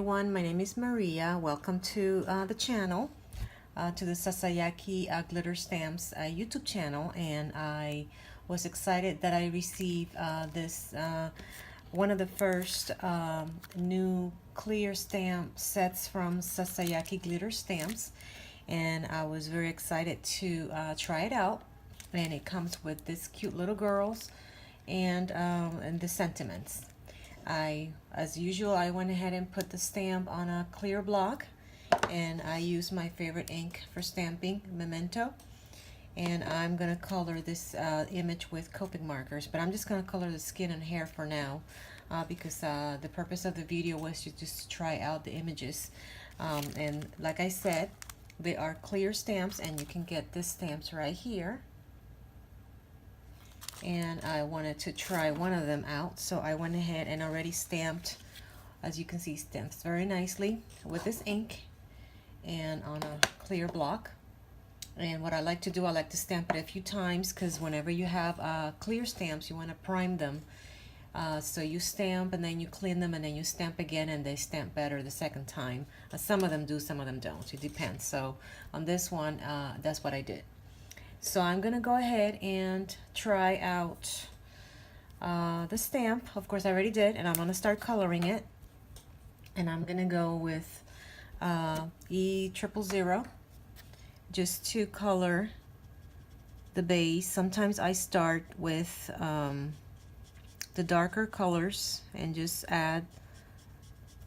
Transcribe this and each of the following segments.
everyone, my name is Maria. Welcome to the channel, to the Sasayaki glitter stamps YouTube channel. And I was excited that I received this one of the first new clear stamp sets from Sasayaki glitter stamps, and I was very excited to try it out. And it comes with this cute little girls and the sentiments. As usual, I went ahead and put the stamp on a clear block, and I used my favorite ink for stamping, Memento. And I'm gonna color this image with Copic markers, but I'm just gonna color the skin and hair for now, because the purpose of the video was to just try out the images. And like I said, they are clear stamps, and you can get these stamps right here. And I wanted to try one of them out, so I went ahead and already stamped, as you can see, stamps very nicely with this ink and on a clear block. And what I like to do, I like to stamp it a few times, because whenever you have clear stamps, you want to prime them. So you stamp and then you clean them and then you stamp again, and they stamp better the second time. Some of them do, some of them don't, it depends. So on this one, that's what I did. So I'm gonna go ahead and try out the stamp. Of course, I already did, and I'm gonna start coloring it. And I'm gonna go with E000 just to color the base. Sometimes I start with the darker colors and just add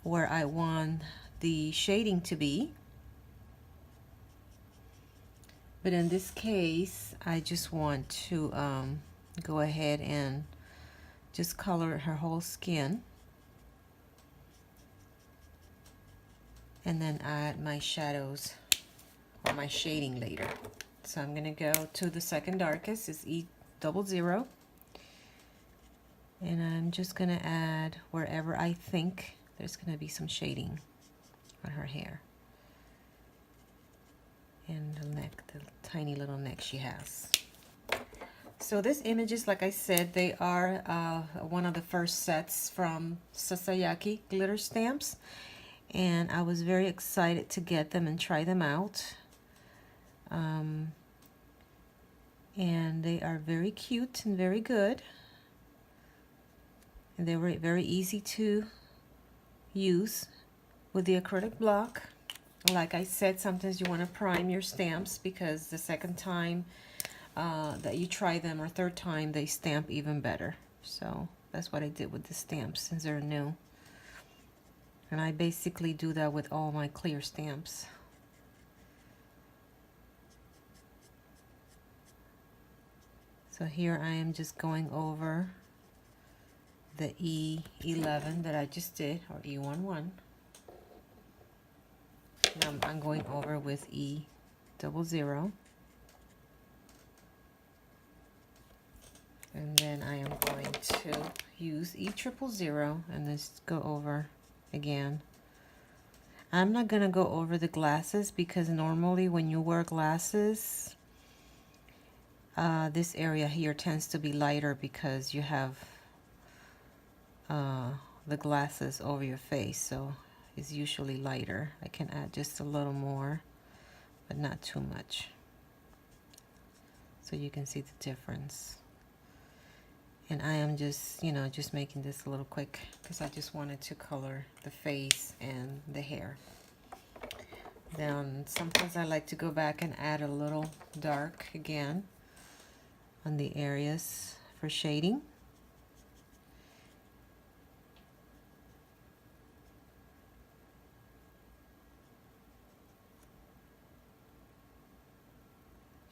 where I want the shading to be. But in this case, I just want to go ahead and just color her whole skin, and then add my shadows or my shading later. So I'm gonna go to the second darkest, is E00, and I'm just gonna add wherever I think there's gonna be some shading on her hair and the neck, the tiny little neck she has. So these images, like I said, they are one of the first sets from Sasayaki glitter stamps, and I was very excited to get them and try them out. And they are very cute and very good, and they were very easy to use with the acrylic block. Like I said, sometimes you want to prime your stamps, because the second time that you try them, or third time, they stamp even better. So that's what I did with the stamps, since they're new. And I basically do that with all my clear stamps. So here I am just going over the E11 that I just did, or E11. Now I'm going over with E00. And then I am going to use E000 and just go over again. I'm not going to go over the glasses, because normally when you wear glasses, this area here tends to be lighter, because you have the glasses over your face, so it's usually lighter. I can add just a little more, but not too much, so you can see the difference. And I am just, just making this a little quick, because I just wanted to color the face and the hair. Then sometimes I like to go back and add a little dark again on the areas for shading.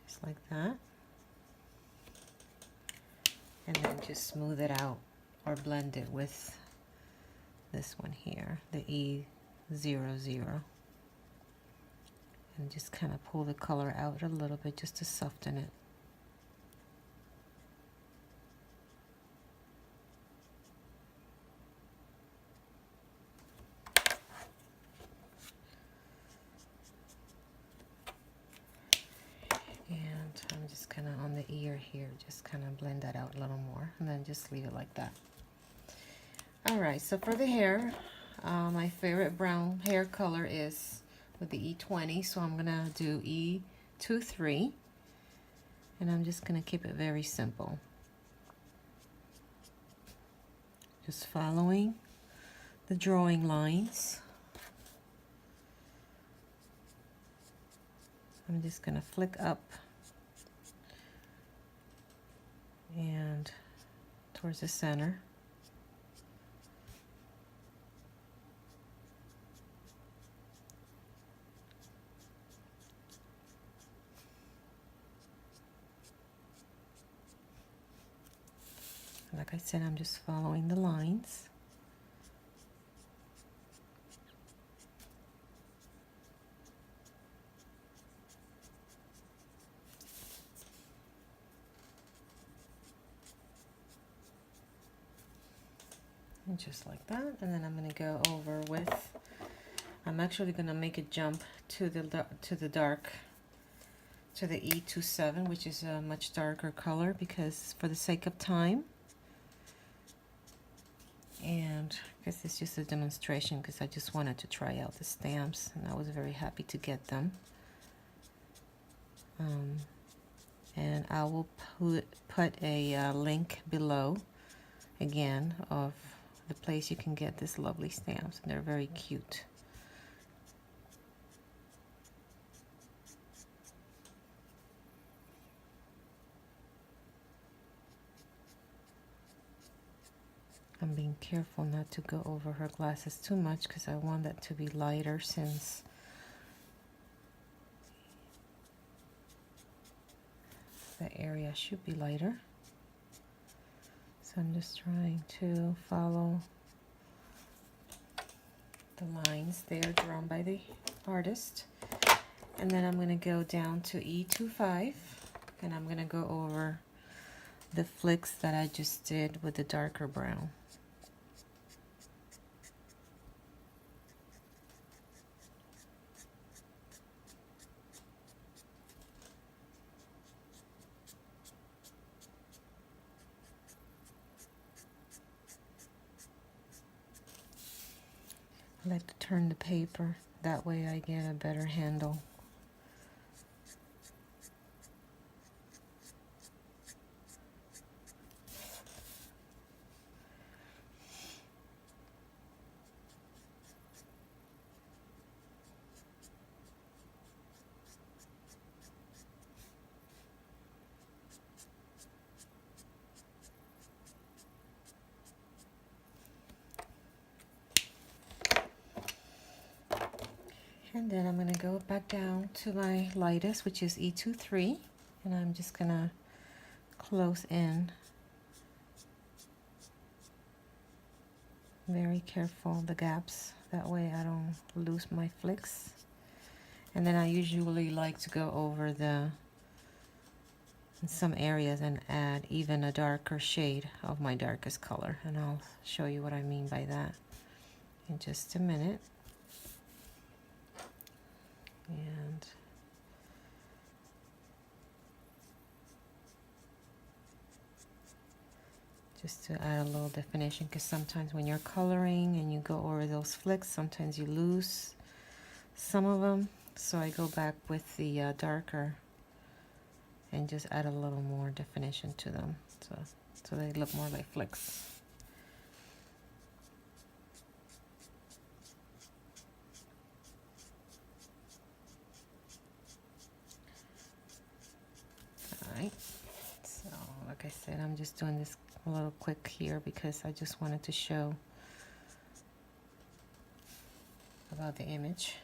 Just like that. And then just smooth it out or blend it with this one here, the E00. And just kind of pull the color out a little bit, just to soften it. I'm just kind of on the ear here, just kind of blend that out a little more, and then just leave it like that. All right, so for the hair, my favorite brown hair color is with the E20, so I'm gonna do E23, and I'm just gonna keep it very simple. Just following the drawing lines. I'm just gonna flick up and towards the center. Like I said, I'm just following the lines. And just like that, and then I'm going to go over with, I'm actually going to make a jump to the dark, to the E27, which is a much darker color, because for the sake of time. And I guess it's just a demonstration because I just wanted to try out the stamps, and I was very happy to get them. And I will put a link below again of the place you can get these lovely stamps, and they're very cute. I'm being careful not to go over her glasses too much because I want that to be lighter, since the area should be lighter. So I'm just trying to follow the lines there drawn by the artist. And then I'm going to go down to E25, and I'm going to go over the flicks that I just did with the darker brown. I like to turn the paper, that way I get a better handle. And then I'm going to go back down to my lightest, which is E23, and I'm just going to close in. Very careful the gaps, that way I don't lose my flicks. And then I usually like to go over in some areas and add even a darker shade of my darkest color, and I'll show you what I mean by that in just a minute. And just to add a little definition, because sometimes when you're coloring and you go over those flicks, sometimes you lose some of them. So I go back with the darker and just add a little more definition to them, so they look more like flicks. Alright, so like I said, I'm just doing this a little quick here because I just wanted to show about the image.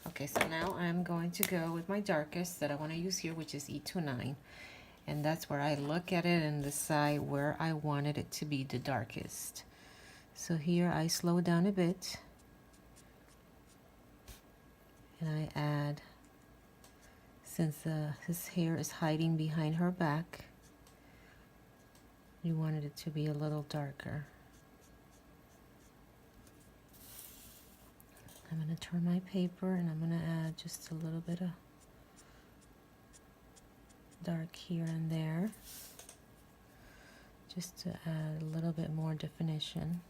Okay, so now I'm going to go with my darkest that I want to use here, which is E29, and that's where I look at it and decide where I wanted it to be the darkest. So here I slow down a bit, and I add, since his hair is hiding behind her back, you wanted it to be a little darker. I'm going to turn my paper and I'm going to add just a little bit of dark here and there, just to add a little bit more definition.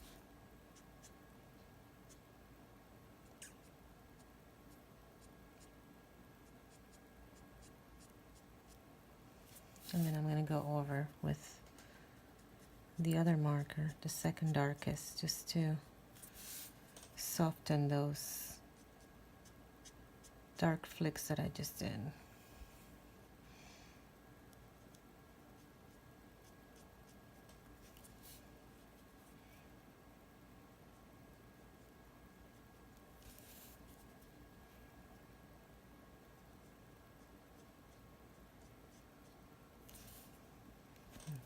And then I'm going to go over with the other marker, the second darkest, just to soften those dark flicks that I just did.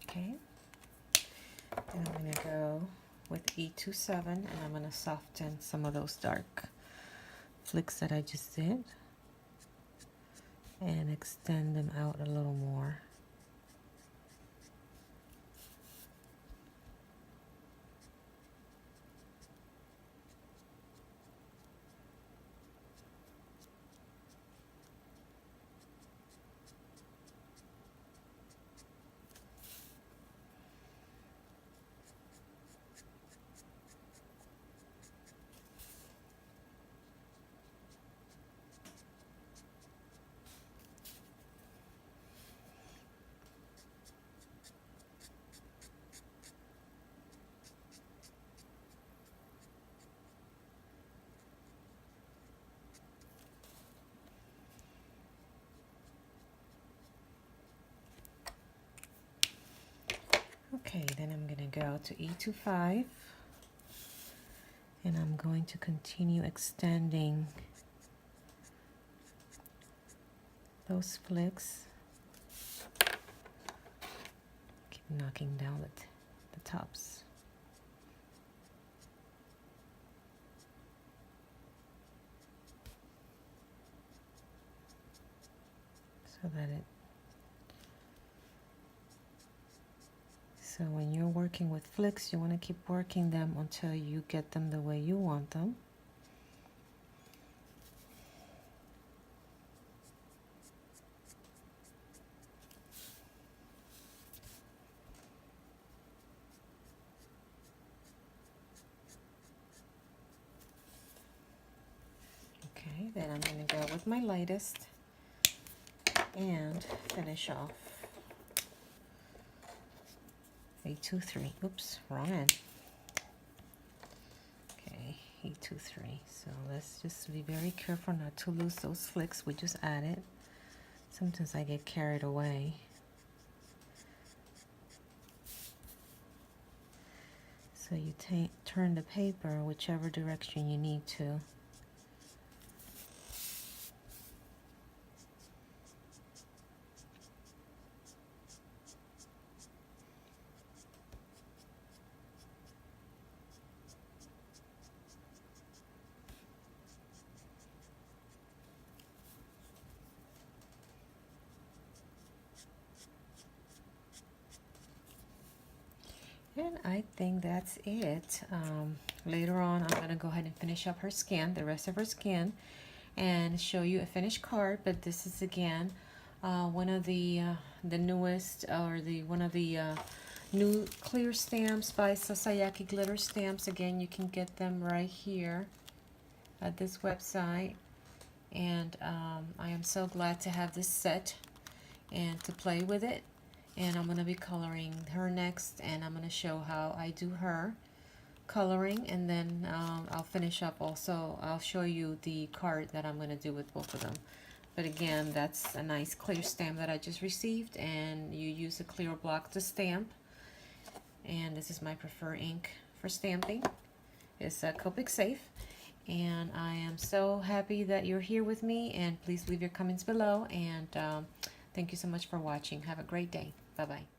Okay, and I'm going to go with E27 and I'm going to soften some of those dark flicks that I just did and extend them out a little more. Okay, then I'm going to go to E25 and I'm going to continue extending those flicks. Keep knocking down the tops. So that so when you're working with flicks, you want to keep working them until you get them the way you want them. Okay, then I'm going to go with my lightest and finish off E23. Oops, wrong end. Okay, E23. So let's just be very careful not to lose those flicks we just added. Sometimes I get carried away. So you turn the paper whichever direction you need to. And I think that's it. Later on, I'm going to go ahead and finish up her skin, the rest of her skin, and show you a finished card. But this is, again, one of the newest, or one of the new clear stamps by Sasayaki Glitter Stamps. Again, you can get them right here at this website. And I am so glad to have this set and to play with it. And I'm going to be coloring her next, and I'm going to show how I do her coloring, and then I'll finish up also. I'll show you the card that I'm going to do with both of them. But again, that's a nice clear stamp that I just received, and you use a clear block to stamp. And this is my preferred ink for stamping. It's a Copic Safe. And I am so happy that you're here with me, and please leave your comments below, and thank you so much for watching. Have a great day. Bye-bye.